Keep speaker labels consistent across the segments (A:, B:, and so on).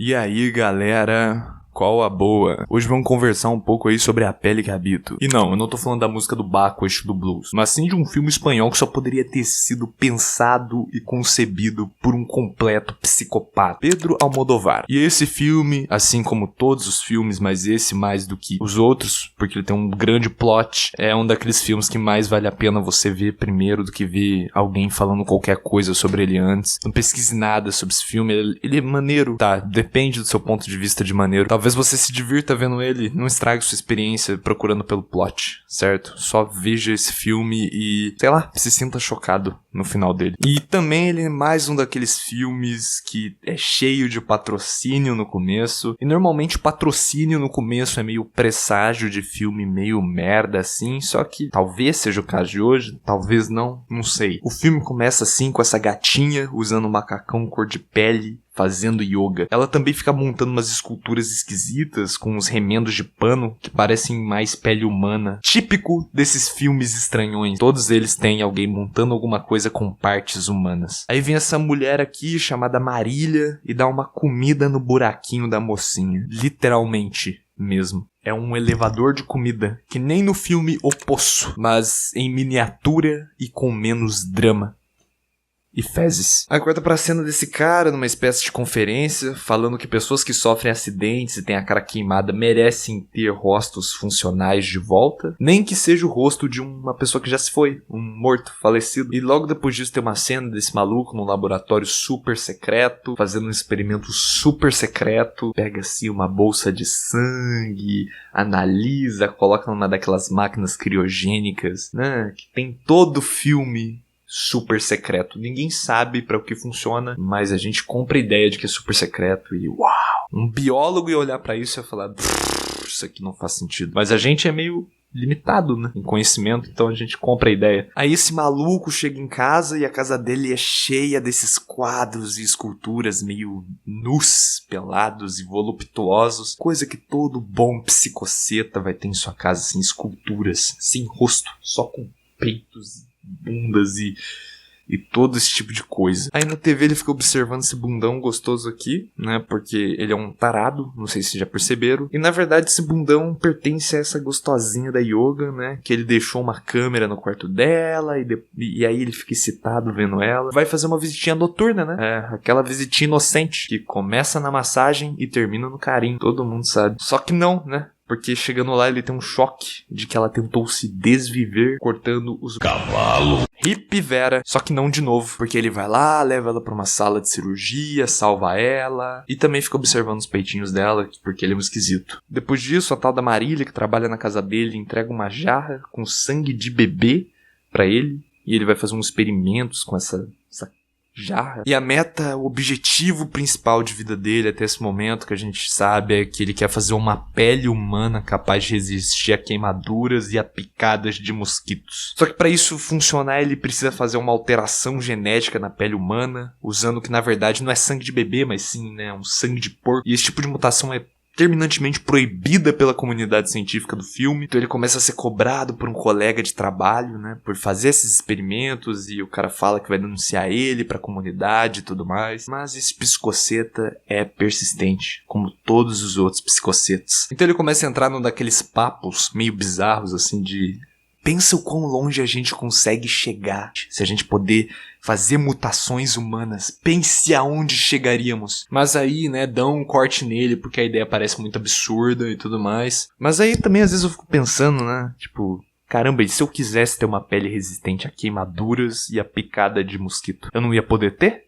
A: E aí, galera? Qual a boa? Hoje vamos conversar um pouco aí sobre A Pele que Habito. E não, eu não tô falando da música do Baco, eixo do blues, mas sim de um filme espanhol que só poderia ter sido pensado e concebido por um completo psicopata, Pedro Almodóvar. E esse filme, assim como todos os filmes, mas esse mais do que os outros, porque ele tem um grande plot, é um daqueles filmes que mais vale a pena você ver primeiro do que ver alguém falando qualquer coisa sobre ele antes. Não pesquise nada sobre esse filme, ele é maneiro, tá? Depende do seu ponto de vista de maneiro. Talvez você se divirta vendo ele, não estrague sua experiência procurando pelo plot, certo? Só veja esse filme e, sei lá, se sinta chocado no final dele. E também ele é mais um daqueles filmes que é cheio de patrocínio no começo, e normalmente patrocínio no começo é meio presságio de filme meio merda assim, só que talvez seja o caso de hoje, talvez não sei. O filme começa assim com essa gatinha usando um macacão cor de pele, fazendo yoga. Ela também fica montando umas esculturas esquisitas com uns remendos de pano que parecem mais pele humana. Típico desses filmes estranhões. Todos eles têm alguém montando alguma coisa com partes humanas. Aí vem essa mulher aqui chamada Marília e dá uma comida no buraquinho da mocinha. Literalmente mesmo. É um elevador de comida, que nem no filme O Poço, mas em miniatura e com menos drama e fezes. Aí corta pra cena desse cara numa espécie de conferência, falando que pessoas que sofrem acidentes e têm a cara queimada merecem ter rostos funcionais de volta, nem que seja o rosto de uma pessoa que já se foi, um morto, falecido. E logo depois disso tem uma cena desse maluco num laboratório super secreto, fazendo um experimento super secreto, pega assim uma bolsa de sangue, analisa, coloca numa daquelas máquinas criogênicas, né, que tem todo filme super secreto. Ninguém sabe pra o que funciona, mas a gente compra a ideia de que é super secreto e uau! Um biólogo ia olhar pra isso e ia falar, isso aqui não faz sentido. Mas a gente é meio limitado, né, em conhecimento, então a gente compra a ideia. Aí esse maluco chega em casa e a casa dele é cheia desses quadros e esculturas meio nus, pelados e voluptuosos, coisa que todo bom psicoceta vai ter em sua casa, assim, esculturas sem rosto, só com peitos, bundas e todo esse tipo de coisa. Aí na TV ele fica observando esse bundão gostoso aqui, né, porque ele é um tarado, não sei se já perceberam, e na verdade esse bundão pertence a essa gostosinha da yoga, né, que ele deixou uma câmera no quarto dela e aí ele fica excitado vendo ela. Vai fazer uma visitinha noturna, né, aquela visitinha inocente que começa na massagem e termina no carinho, todo mundo sabe. Só que não, né, porque chegando lá ele tem um choque de que ela tentou se desviver cortando os cavalos. Hippie Vera, só que não de novo, porque ele vai lá, leva ela pra uma sala de cirurgia, salva ela e também fica observando os peitinhos dela, porque ele é um esquisito. Depois disso, a tal da Marília, que trabalha na casa dele, entrega uma jarra com sangue de bebê pra ele e ele vai fazer uns experimentos com essa jarra. E a meta, o objetivo principal de vida dele até esse momento, que a gente sabe, é que ele quer fazer uma pele humana capaz de resistir a queimaduras e a picadas de mosquitos. Só que para isso funcionar, ele precisa fazer uma alteração genética na pele humana, usando que na verdade não é sangue de bebê, mas sim, né, um sangue de porco. E esse tipo de mutação é terminantemente proibida pela comunidade científica do filme. Então ele começa a ser cobrado por um colega de trabalho, né, por fazer esses experimentos, e o cara fala que vai denunciar ele pra comunidade e tudo mais. Mas esse psicoceta é persistente, como todos os outros psicocetas. Então ele começa a entrar num daqueles papos meio bizarros, assim, de pensa o quão longe a gente consegue chegar se a gente poder fazer mutações humanas. Pense aonde chegaríamos. Mas aí, né, dão um corte nele porque a ideia parece muito absurda e tudo mais. Mas aí também às vezes eu fico pensando, né, tipo, caramba, e se eu quisesse ter uma pele resistente a queimaduras e a picada de mosquito, eu não ia poder ter?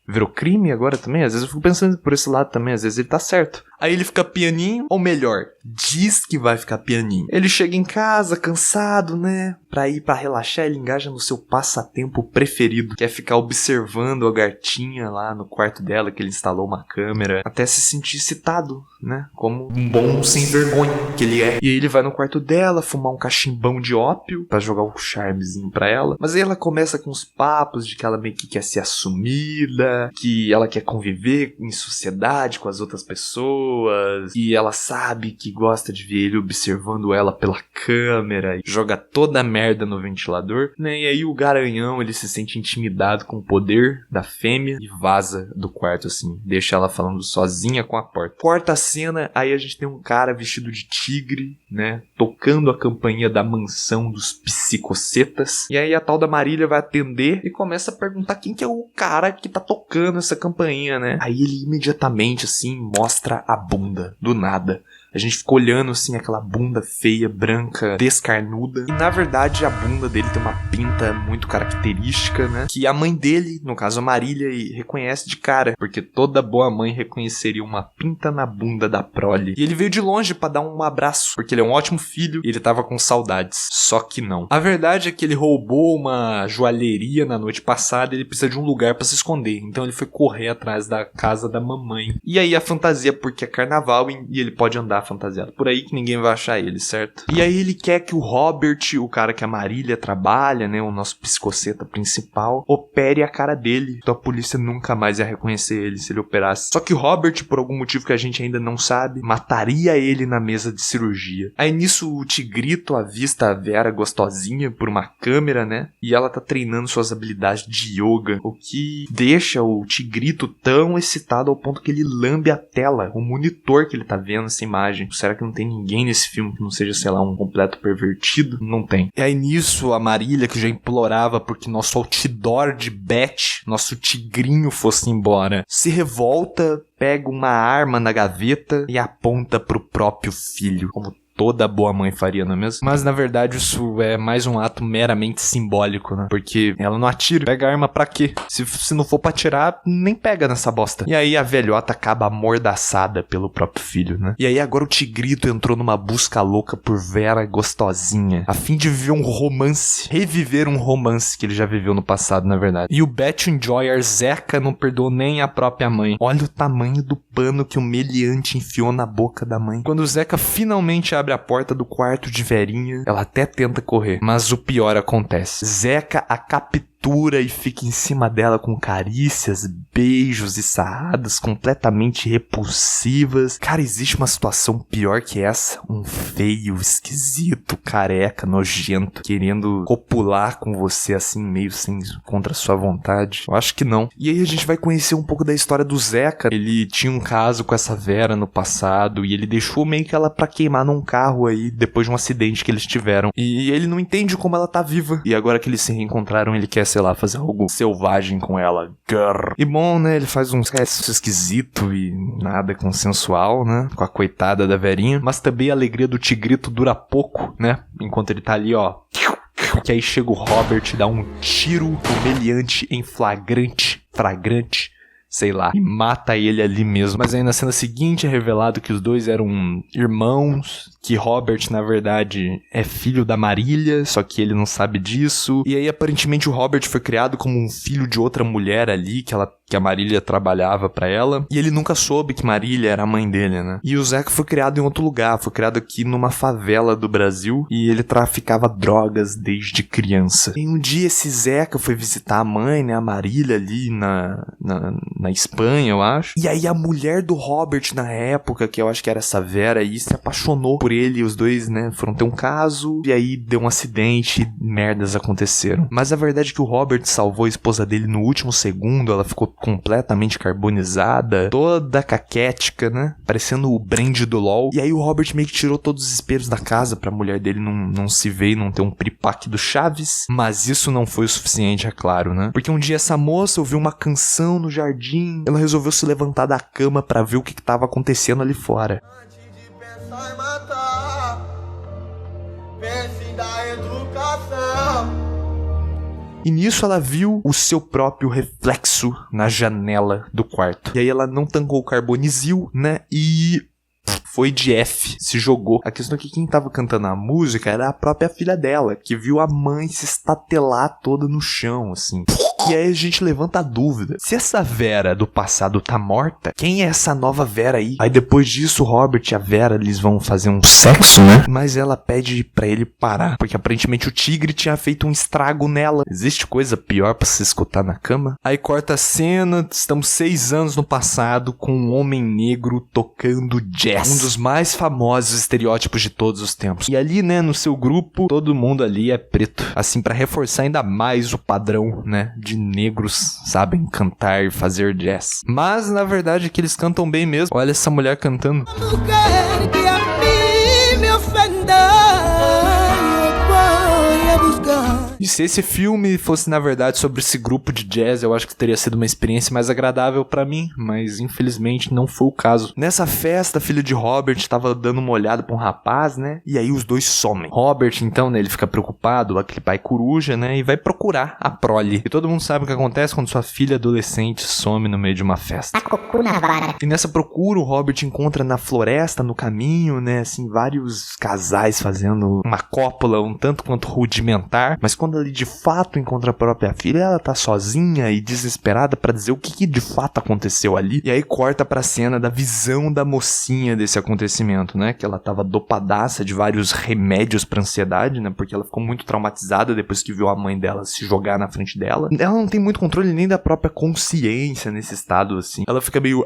A: Virou crime agora também? Às vezes eu fico pensando por esse lado também, às vezes ele tá certo. Aí ele fica pianinho, ou melhor, diz que vai ficar pianinho. Ele chega em casa, cansado, né? Pra ir pra relaxar, ele engaja no seu passatempo preferido, que é ficar observando a gatinha lá no quarto dela, que ele instalou uma câmera, até se sentir excitado, né? Como um bom sem vergonha que ele é. E aí ele vai no quarto dela, fumar um cachimbão de ópio, pra jogar um charmezinho pra ela. Mas aí ela começa com uns papos de que ela meio que quer ser assumida, que ela quer conviver em sociedade com as outras pessoas, pessoas, e ela sabe que gosta de ver ele observando ela pela câmera, e joga toda a merda no ventilador, né? E aí o garanhão, ele se sente intimidado com o poder da fêmea e vaza do quarto, assim, deixa ela falando sozinha com a porta. Corta a cena, aí a gente tem um cara vestido de tigre, né, tocando a campainha da mansão dos psicocetas, e aí a tal da Marília vai atender e começa a perguntar quem que é o cara que tá tocando essa campainha, né? Aí ele imediatamente, assim, mostra a bunda, do nada. A gente ficou olhando, assim, aquela bunda feia, branca, descarnuda. E, na verdade, a bunda dele tem uma pinta muito característica, né? Que a mãe dele, no caso a Marília, reconhece de cara. Porque toda boa mãe reconheceria uma pinta na bunda da prole. E ele veio de longe pra dar um abraço, porque ele é um ótimo filho e ele tava com saudades. Só que não. A verdade é que ele roubou uma joalheria na noite passada e ele precisa de um lugar pra se esconder. Então ele foi correr atrás da casa da mamãe. E aí a fantasia, porque é carnaval e ele pode andar fantasiado por aí que ninguém vai achar ele, certo? E aí ele quer que o Robert, o cara que a Marília trabalha, né, o nosso psicoceta principal, opere a cara dele. Então a polícia nunca mais ia reconhecer ele se ele operasse. Só que o Robert, por algum motivo que a gente ainda não sabe, mataria ele na mesa de cirurgia. Aí nisso o Tigrito avista a Vera gostosinha por uma câmera, né? E ela tá treinando suas habilidades de yoga, o que deixa o Tigrito tão excitado ao ponto que ele lambe a tela, o monitor que ele tá vendo essa imagem. Será que não tem ninguém nesse filme que não seja, sei lá, um completo pervertido? Não tem. E aí nisso, a Marília, que já implorava porque nosso outdoor de Beth, nosso tigrinho fosse embora, se revolta, pega uma arma na gaveta e aponta pro próprio filho, como toda boa mãe faria, não é mesmo? Mas na verdade isso é mais um ato meramente simbólico, né? Porque ela não atira, pega a arma pra quê? Se não for pra atirar, nem pega nessa bosta. E aí a velhota acaba amordaçada pelo próprio filho, né? E aí agora o Tigrito entrou numa busca louca por Vera gostosinha, a fim de viver um romance, reviver um romance que ele já viveu no passado, na verdade. E o Beth Enjoyer Zeca não perdoou nem a própria mãe. Olha o tamanho do pano que o meliante enfiou na boca da mãe. Quando o Zeca finalmente abre a porta do quarto de Verinha, ela até tenta correr, mas o pior acontece. Zeca a captura e fica em cima dela com carícias, beijos e sarradas completamente repulsivas. Cara, existe uma situação pior que essa? Um feio, esquisito, careca, nojento, querendo copular com você assim, meio sem, contra sua vontade? Eu acho que não. E aí a gente vai conhecer um pouco da história do Zeca. Ele tinha um caso com essa Vera no passado e ele deixou meio que ela pra queimar num carro aí, depois de um acidente que eles tiveram. E ele não entende como ela tá viva. E agora que eles se reencontraram, ele quer, sei lá, fazer algo selvagem com ela. Grrr. E bom, né, ele faz um sexo esquisito e nada consensual, né, com a coitada da Verinha. Mas também a alegria do Tigrito dura pouco, né, enquanto ele tá ali, ó. Que aí chega o Robert e dá um tiro humilhante em flagrante, sei lá, e mata ele ali mesmo. Mas aí na cena seguinte é revelado que os dois eram irmãos, que Robert, na verdade, é filho da Marília, só que ele não sabe disso. E aí, aparentemente, o Robert foi criado como um filho de outra mulher ali, que a Marília trabalhava pra ela. E ele nunca soube que Marília era a mãe dele, né? E o Zeca foi criado em outro lugar, foi criado aqui numa favela do Brasil, e ele traficava drogas desde criança. E um dia esse Zeca foi visitar a mãe, né, a Marília ali na Espanha, eu acho. E aí a mulher do Robert na época, que eu acho que era essa Vera aí, se apaixonou por ele, e os dois, né, foram ter um caso, e aí deu um acidente e merdas aconteceram. Mas a verdade é que o Robert salvou a esposa dele no último segundo, ela ficou completamente carbonizada, toda caquética, né, parecendo o Brand do LoL. E aí o Robert meio que tirou todos os espelhos da casa pra mulher dele não se ver e não ter um piripaque do Chaves. Mas isso não foi o suficiente, é claro, né, porque um dia essa moça ouviu uma canção no jardim, ela resolveu se levantar da cama pra ver o que tava acontecendo ali fora.
B: Sai matar, pense da educação.
A: E nisso ela viu o seu próprio reflexo na janela do quarto. E aí ela não tancou o carbonizil, né? E foi de F, se jogou. A questão é que quem tava cantando a música era a própria filha dela, que viu a mãe se estatelar toda no chão, assim. E aí a gente levanta a dúvida. Se essa Vera do passado tá morta, quem é essa nova Vera aí? Aí depois disso, o Robert e a Vera, eles vão fazer um sexo, né? Mas ela pede pra ele parar, porque aparentemente o tigre tinha feito um estrago nela. Existe coisa pior pra se escutar na cama? Aí corta a cena, estamos 6 anos no passado, com um homem negro tocando jazz. Um dos mais famosos estereótipos de todos os tempos. E ali, né, no seu grupo, todo mundo ali é preto. Assim, pra reforçar ainda mais o padrão, né, de negros sabem cantar e fazer jazz. Mas, na verdade, é que eles cantam bem mesmo. Olha essa mulher cantando.
B: Mulher que a mim me ofendeu, eu vou buscar.
A: E se esse filme fosse, na verdade, sobre esse grupo de jazz, eu acho que teria sido uma experiência mais agradável pra mim, mas infelizmente não foi o caso. Nessa festa, a filha de Robert tava dando uma olhada pra um rapaz, né? E aí os dois somem. Robert, então, né, ele fica preocupado, aquele pai coruja, né? E vai procurar a prole. E todo mundo sabe o que acontece quando sua filha adolescente some no meio de uma festa. E nessa procura, o Robert encontra na floresta, no caminho, né, assim, vários casais fazendo uma cópula um tanto quanto rudimentar, mas quando ele de fato encontra a própria filha, ela tá sozinha e desesperada pra dizer o que de fato aconteceu ali. E aí corta pra cena da visão da mocinha desse acontecimento, né, que ela tava dopadaça de vários remédios pra ansiedade, né, porque ela ficou muito traumatizada depois que viu a mãe dela se jogar na frente dela. Ela não tem muito controle nem da própria consciência nesse estado, assim. Ela fica meio...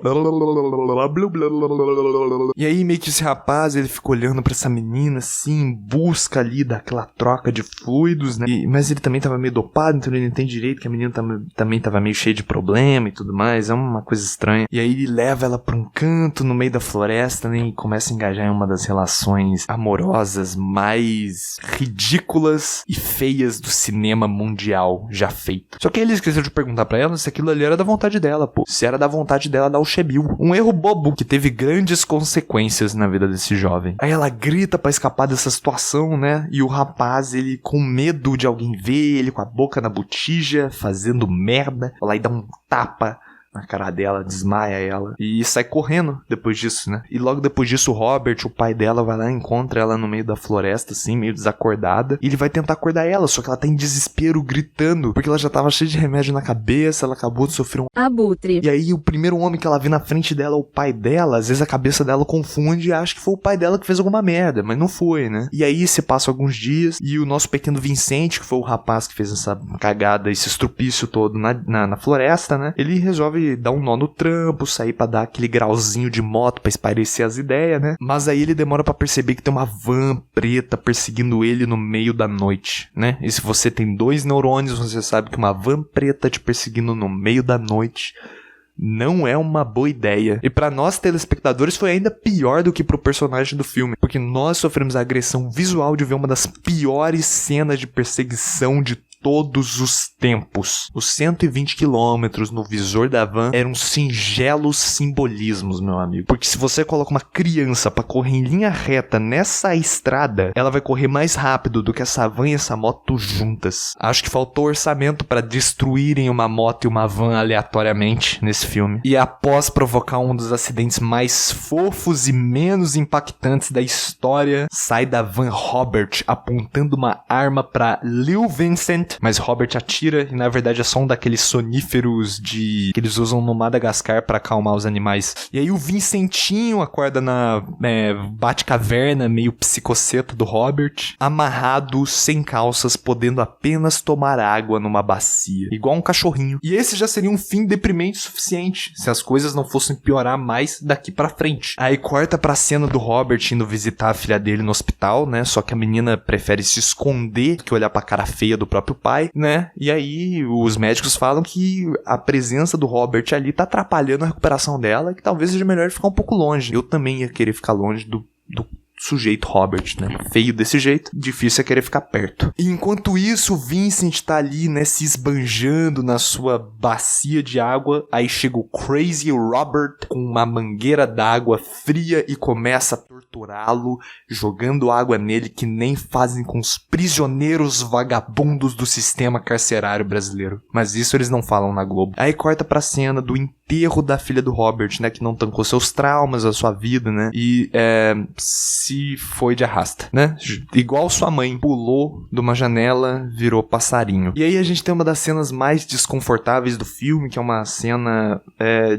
A: E aí meio que esse rapaz, ele fica olhando pra essa menina, assim, em busca ali daquela troca de fluidos, né? Mas ele também tava meio dopado, então ele não entende direito que a menina também tava meio cheia de problema e tudo mais. É uma coisa estranha. E aí ele leva ela pra um canto no meio da floresta, né? E começa a engajar em uma das relações amorosas mais ridículas e feias do cinema mundial já feito. Só que ele esqueceu de perguntar pra ela se aquilo ali era da vontade dela, pô. Se era da vontade dela dar o chebil. Um erro bobo que teve grandes consequências na vida desse jovem. Aí ela grita pra escapar dessa situação, né? E o rapaz, ele com medo de alguém ver ele com a boca na botija, fazendo merda, vai lá e dá um tapa na cara dela, desmaia ela e sai correndo depois disso, né? E logo depois disso o Robert, o pai dela, vai lá e encontra ela no meio da floresta, assim, meio desacordada, e ele vai tentar acordar ela, só que ela tá em desespero, gritando, porque ela já tava cheia de remédio na cabeça, ela acabou de sofrer um
C: abutre.
A: E aí o primeiro homem que ela vê na frente dela é o pai dela. Às vezes a cabeça dela confunde e acha que foi o pai dela que fez alguma merda, mas não foi, né? E aí se passa alguns dias e o nosso pequeno Vicente, que foi o rapaz que fez essa cagada, esse estrupício todo na floresta, né? Ele resolve dar um nó no trampo, sair pra dar aquele grauzinho de moto pra espairecer as ideias, né? Mas aí ele demora pra perceber que tem uma van preta perseguindo ele no meio da noite, né? E se você tem 2 neurônios, você sabe que uma van preta te perseguindo no meio da noite não é uma boa ideia. E pra nós telespectadores foi ainda pior do que pro personagem do filme, porque nós sofremos a agressão visual de ver uma das piores cenas de perseguição de todos os tempos. Os 120 km no visor da van eram singelos simbolismos, meu amigo. Porque se você coloca uma criança pra correr em linha reta nessa estrada, ela vai correr mais rápido do que essa van e essa moto juntas. Acho que faltou orçamento pra destruírem uma moto e uma van aleatoriamente nesse filme. E após provocar um dos acidentes mais fofos e menos impactantes da história, sai da van Robert apontando uma arma pra Lil Vincent, mas Robert atira e na verdade é só um daqueles soníferos que eles usam no Madagascar pra acalmar os animais. E aí o Vincentinho acorda na Batcaverna, meio psicoceta do Robert, amarrado, sem calças, podendo apenas tomar água numa bacia, igual um cachorrinho. E esse já seria um fim deprimente suficiente, se as coisas não fossem piorar mais daqui pra frente. Aí corta pra cena do Robert indo visitar a filha dele no hospital, né? Só que a menina prefere se esconder que olhar pra cara feia do próprio pai, né? E aí os médicos falam que a presença do Robert ali tá atrapalhando a recuperação dela, que talvez seja melhor ficar um pouco longe. Eu também ia querer ficar longe do sujeito Robert, né? Feio desse jeito, difícil é querer ficar perto. E enquanto isso, o Vincent tá ali, né, se esbanjando na sua bacia de água. Aí chega o Crazy Robert com uma mangueira d'água fria e começa a torturá-lo, jogando água nele que nem fazem com os prisioneiros vagabundos do sistema carcerário brasileiro. Mas isso eles não falam na Globo. Aí corta pra cena do enterro da filha do Robert, né, que não tancou seus traumas, a sua vida, né, e se foi de arrasta, né, igual sua mãe, pulou de uma janela, virou passarinho. E aí a gente tem uma das cenas mais desconfortáveis do filme, que é uma cena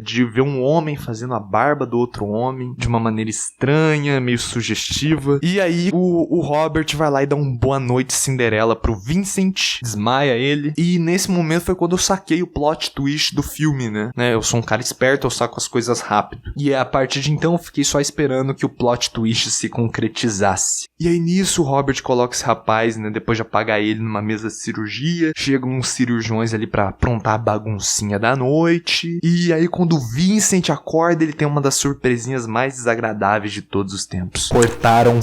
A: de ver um homem fazendo a barba do outro homem, de uma maneira estranha, meio sugestiva, e aí o Robert vai lá e dá um boa noite Cinderela pro Vincent, desmaia ele, e nesse momento foi quando eu saquei o plot twist do filme, né, eu sou um cara esperto, eu saco as coisas rápido. E a partir de então eu fiquei só esperando que o plot twist se concretizasse. E aí nisso o Robert coloca esse rapaz, né, depois de apagar ele numa mesa de cirurgia, chegam uns cirurgiões ali pra aprontar a baguncinha da noite, e aí quando o Vincent acorda, ele tem uma das surpresinhas mais desagradáveis de todos os tempos. Cortaram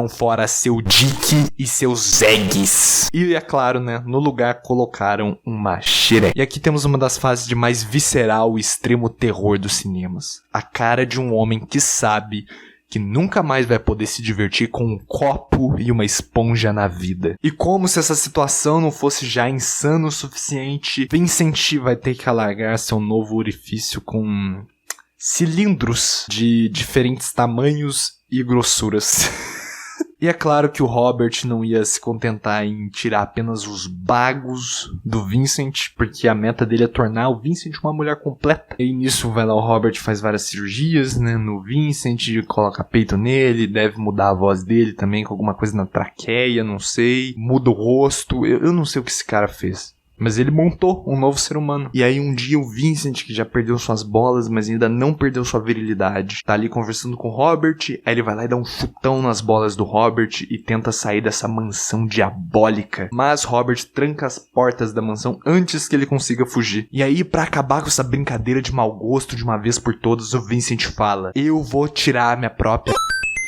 A: fora seu Dick e seus eggs. E é claro, né, no lugar colocaram uma xereca. E aqui temos uma das fases de mais visceral e extremo terror dos cinemas. A cara de um homem que sabe que nunca mais vai poder se divertir com um copo e uma esponja na vida. E como se essa situação não fosse já insana o suficiente, Vincent vai ter que alargar seu novo orifício com cilindros de diferentes tamanhos e grossuras. E é claro que o Robert não ia se contentar em tirar apenas os bagos do Vincent, porque a meta dele é tornar o Vincent uma mulher completa. E nisso vai lá o Robert, faz várias cirurgias, né, no Vincent, coloca peito nele, deve mudar a voz dele também com alguma coisa na traqueia, não sei, muda o rosto, eu não sei o que esse cara fez. Mas ele montou um novo ser humano. E aí um dia o Vincent, que já perdeu suas bolas, mas ainda não perdeu sua virilidade, tá ali conversando com o Robert, aí ele vai lá e dá um chutão nas bolas do Robert e tenta sair dessa mansão diabólica. Mas Robert tranca as portas da mansão antes que ele consiga fugir. E aí, pra acabar com essa brincadeira de mau gosto de uma vez por todas, o Vincent fala: eu vou tirar minha própria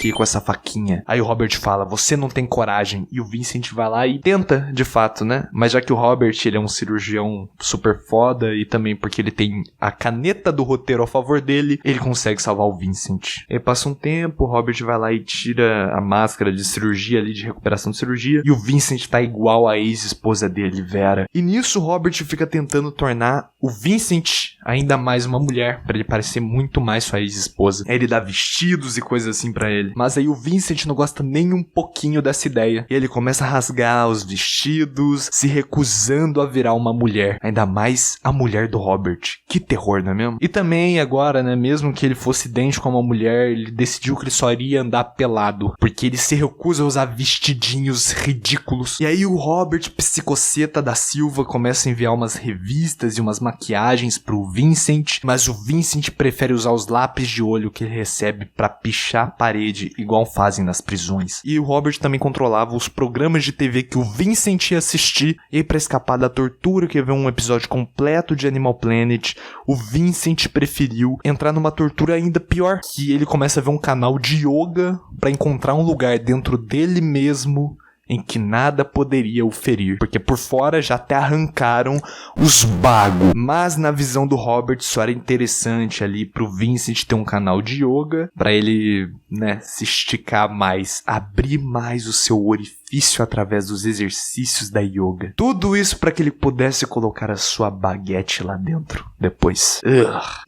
A: aqui com essa faquinha. Aí o Robert fala: você não tem coragem. E o Vincent vai lá e tenta, de fato, né? Mas já que o Robert, ele é um cirurgião super foda e também porque ele tem a caneta do roteiro a favor dele, ele consegue salvar o Vincent. Aí passa um tempo, o Robert vai lá e tira a máscara de cirurgia ali, de recuperação de cirurgia, e o Vincent tá igual a ex-esposa dele, Vera. E nisso o Robert fica tentando tornar o Vincent ainda mais uma mulher, pra ele parecer muito mais sua ex-esposa. Aí ele dá vestidos e coisas assim pra ele. Mas aí o Vincent não gosta nem um pouquinho dessa ideia. E ele começa a rasgar os vestidos, se recusando a virar uma mulher. Ainda mais a mulher do Robert. Que terror, não é mesmo? E também agora, né, mesmo que ele fosse idêntico a uma mulher, ele decidiu que ele só iria andar pelado. Porque ele se recusa a usar vestidinhos ridículos. E aí o Robert Psicoceta da Silva começa a enviar umas revistas e umas maquiagens pro Vincent. Mas o Vincent prefere usar os lápis de olho que ele recebe pra pichar a parede, igual fazem nas prisões. E o Robert também controlava os programas de TV que o Vincent ia assistir, e aí pra escapar da tortura que ia ver um episódio completo de Animal Planet, o Vincent preferiu entrar numa tortura ainda pior, que ele começa a ver um canal de yoga pra encontrar um lugar dentro dele mesmo em que nada poderia o ferir, porque por fora já até arrancaram os bagos. Mas na visão do Robert só era interessante ali pro Vincent ter um canal de yoga, pra ele, né, se esticar mais, abrir mais o seu orifício através dos exercícios da yoga. Tudo isso pra que ele pudesse colocar a sua baguete lá dentro depois.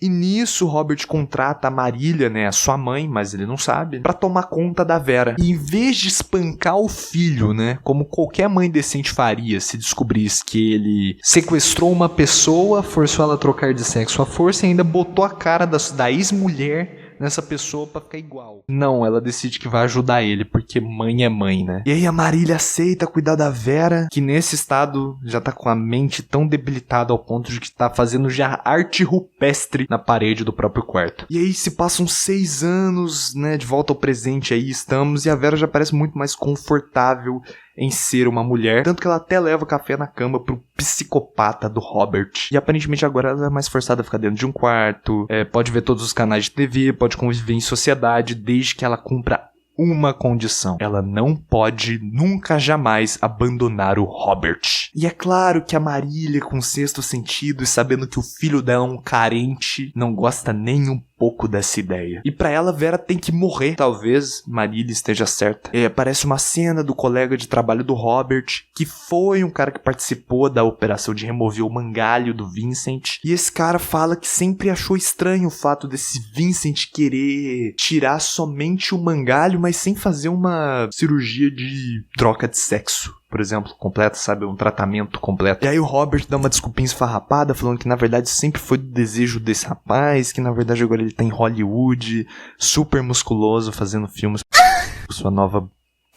A: E nisso Robert contrata a Marília, né, a sua mãe, mas ele não sabe, pra tomar conta da Vera. E em vez de espancar o filho, né, como qualquer mãe decente faria se descobrisse que ele sequestrou uma pessoa, forçou ela a trocar de sexo à força e ainda botou a cara da ex-mulher nessa pessoa pra ficar igual. Não, ela decide que vai ajudar ele, porque mãe é mãe, né? E aí a Marília aceita cuidar da Vera, que nesse estado já tá com a mente tão debilitada ao ponto de que tá fazendo já arte rupestre na parede do próprio quarto. E aí se passam 6 anos, né, de volta ao presente aí estamos, e a Vera já parece muito mais confortável. em ser uma mulher, tanto que ela até leva café na cama pro psicopata do Robert. E aparentemente agora ela é mais forçada a ficar dentro de um quarto, pode ver todos os canais de TV, pode conviver em sociedade, desde que ela cumpra uma condição: ela não pode nunca jamais abandonar o Robert. E é claro que a Marília, com sexto sentido e sabendo que o filho dela é um carente, não gosta nem um pouco dessa ideia. E pra ela, Vera tem que morrer. Talvez Marília esteja certa. Aparece uma cena do colega de trabalho do Robert, que foi um cara que participou da operação de remover o mangalho do Vincent. E esse cara fala que sempre achou estranho o fato desse Vincent querer tirar somente o mangalho, mas sem fazer uma cirurgia de troca de sexo, por exemplo, completa, sabe? Um tratamento completo. E aí o Robert dá uma desculpinha esfarrapada, falando que na verdade sempre foi do desejo desse rapaz, que na verdade agora ele tá em Hollywood, super musculoso, fazendo filmes com sua nova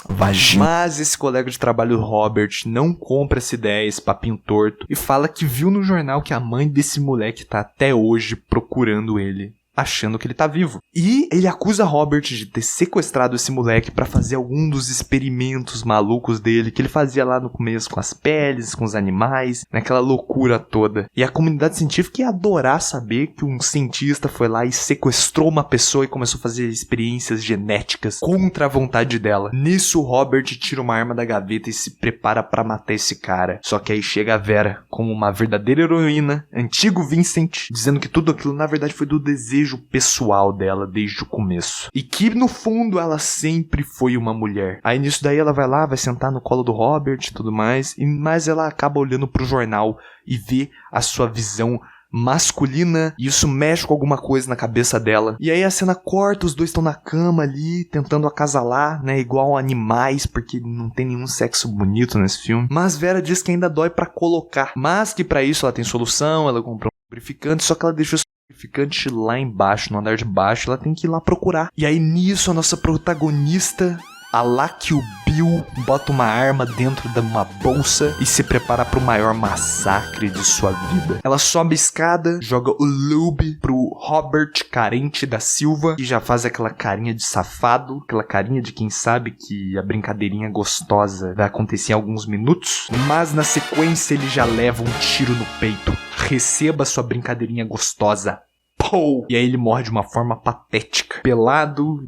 A: vagina. Mas esse colega de trabalho do Robert não compra essa ideia, esse papinho torto, e fala que viu no jornal que a mãe desse moleque tá até hoje procurando ele, achando que ele tá vivo. E ele acusa Robert de ter sequestrado esse moleque pra fazer algum dos experimentos malucos dele, que ele fazia lá no começo com as peles, com os animais, naquela loucura toda. E a comunidade científica ia adorar saber que um cientista foi lá e sequestrou uma pessoa e começou a fazer experiências genéticas contra a vontade dela. Nisso, Robert tira uma arma da gaveta e se prepara pra matar esse cara. Só que aí chega a Vera, como uma verdadeira heroína, antigo Vincent, dizendo que tudo aquilo na verdade foi do desejo pessoal dela desde o começo. E que no fundo ela sempre foi uma mulher. Aí nisso daí ela vai lá, vai sentar no colo do Robert e tudo mais, mas ela acaba olhando pro jornal e vê a sua visão masculina, e isso mexe com alguma coisa na cabeça dela. E aí a cena corta, os dois estão na cama ali, tentando acasalar, né, igual animais, porque não tem nenhum sexo bonito nesse filme. Mas Vera diz que ainda dói pra colocar, mas que pra isso ela tem solução, ela comprou um lubrificante, só que ela deixou lubrificante lá embaixo, no andar de baixo, ela tem que ir lá procurar. E aí nisso a nossa protagonista, a lá que o Bill, bota uma arma dentro de uma bolsa e se prepara para o maior massacre de sua vida. Ela sobe a escada, joga o lube pro Robert carente da Silva e já faz aquela carinha de safado, aquela carinha de quem sabe que a brincadeirinha gostosa vai acontecer em alguns minutos, mas na sequência ele já leva um tiro no peito. Receba sua brincadeirinha gostosa. Pou! E aí ele morre de uma forma patética, pelado,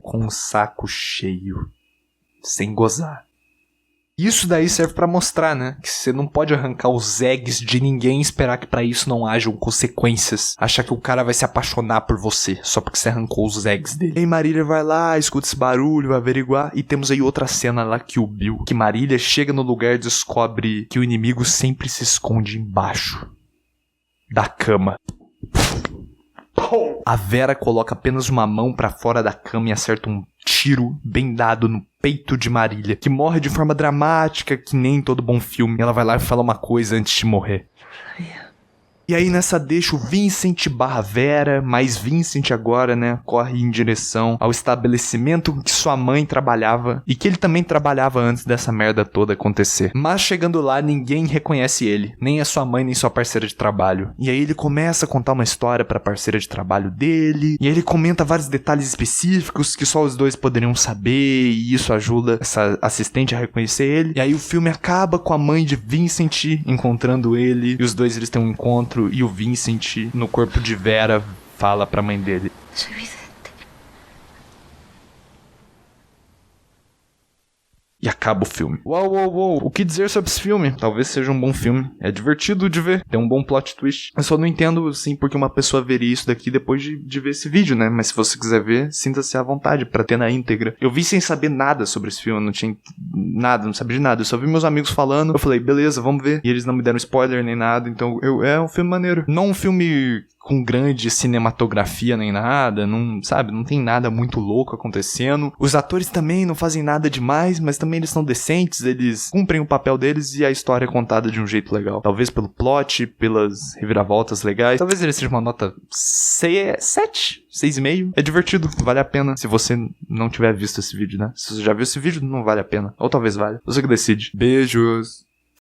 A: com um saco cheio, sem gozar. Isso daí serve pra mostrar, né, que você não pode arrancar os eggs de ninguém e esperar que pra isso não hajam consequências. Achar que o cara vai se apaixonar por você só porque você arrancou os eggs dele. E aí Marília vai lá, escuta esse barulho, vai averiguar, e temos aí outra cena lá que o Bill, que Marília chega no lugar e descobre que o inimigo sempre se esconde embaixo da cama. A Vera coloca apenas uma mão pra fora da cama e acerta um tiro bem dado no peito de Marília, que morre de forma dramática, que nem todo bom filme. Ela vai lá e fala uma coisa antes de morrer. E aí nessa deixa o Vincent barra Vera, mas Vincent agora, né, corre em direção ao estabelecimento que sua mãe trabalhava e que ele também trabalhava antes dessa merda toda acontecer. Mas chegando lá, ninguém reconhece ele, nem a sua mãe nem sua parceira de trabalho. E aí ele começa a contar uma história pra parceira de trabalho dele, e aí ele comenta vários detalhes específicos que só os dois poderiam saber, e isso ajuda essa assistente a reconhecer ele. E aí o filme acaba com a mãe de Vincent encontrando ele, e os dois eles têm um encontro. E o Vincent, no corpo de Vera, fala pra mãe dele: e acaba o filme. Uou. O que dizer sobre esse filme? Talvez seja um bom filme. É divertido de ver. Tem um bom plot twist. Eu só não entendo, assim, porque uma pessoa veria isso daqui depois de ver esse vídeo, né? Mas se você quiser ver, sinta-se à vontade pra ter na íntegra. Eu vi sem saber nada sobre esse filme. Eu não tinha nada, não sabia de nada. Eu só vi meus amigos falando. Eu falei, beleza, vamos ver. E eles não me deram spoiler nem nada. Então, é um filme maneiro. Não um filme com grande cinematografia nem nada, não, sabe, não tem nada muito louco acontecendo. Os atores também não fazem nada demais, mas também eles são decentes, eles cumprem o papel deles e a história é contada de um jeito legal. Talvez pelo plot, pelas reviravoltas legais. Talvez ele seja uma nota 7, 6,5. É divertido, vale a pena. Se você não tiver visto esse vídeo, né? Se você já viu esse vídeo, não vale a pena. Ou talvez valha. Você que decide. Beijos.